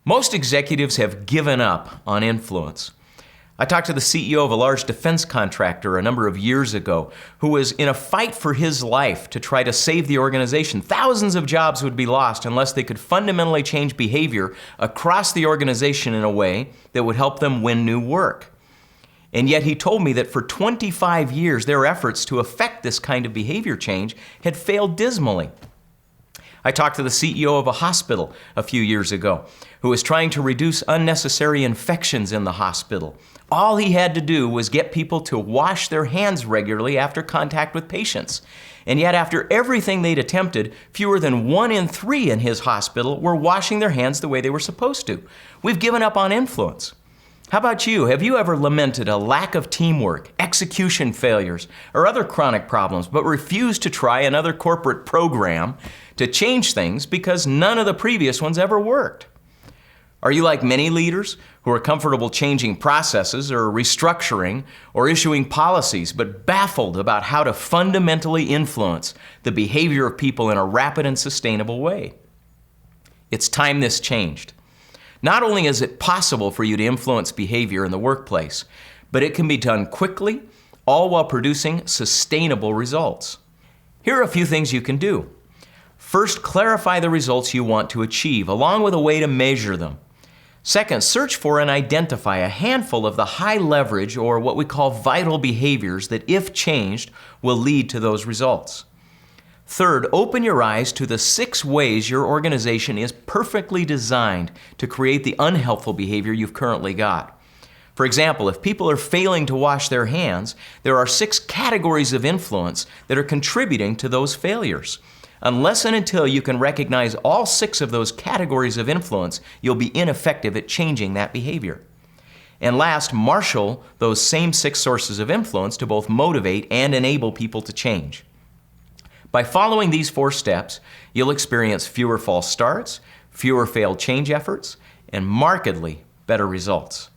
Most executives have given up on influence. I talked to the CEO of a large defense contractor a number of years ago who was in a fight for his life to try to save the organization. Thousands of jobs would be lost unless they could fundamentally change behavior across the organization in a way that would help them win new work. And yet he told me that for 25 years, their efforts to effect this kind of behavior change had failed dismally. I talked to the CEO of a hospital a few years ago who was trying to reduce unnecessary infections in the hospital. All he had to do was get people to wash their hands regularly after contact with patients. And yet after everything they'd attempted, fewer than 1 in 3 in his hospital were washing their hands the way they were supposed to. We've given up on influence. How about you? Have you ever lamented a lack of teamwork, execution failures, or other chronic problems, but refused to try another corporate program to change things because none of the previous ones ever worked? Are you like many leaders who are comfortable changing processes or restructuring or issuing policies, but baffled about how to fundamentally influence the behavior of people in a rapid and sustainable way? It's time this changed. Not only is it possible for you to influence behavior in the workplace, but it can be done quickly, all while producing sustainable results. Here are a few things you can do. First, clarify the results you want to achieve, along with a way to measure them. Second, search for and identify a handful of the high leverage or what we call vital behaviors that, if changed, will lead to those results. Third, open your eyes to the 6 ways your organization is perfectly designed to create the unhelpful behavior you've currently got. For example, if people are failing to wash their hands, there are 6 categories of influence that are contributing to those failures. Unless and until you can recognize all 6 of those categories of influence, you'll be ineffective at changing that behavior. And last, marshal those same 6 sources of influence to both motivate and enable people to change. By following these 4 steps, you'll experience fewer false starts, fewer failed change efforts, and markedly better results.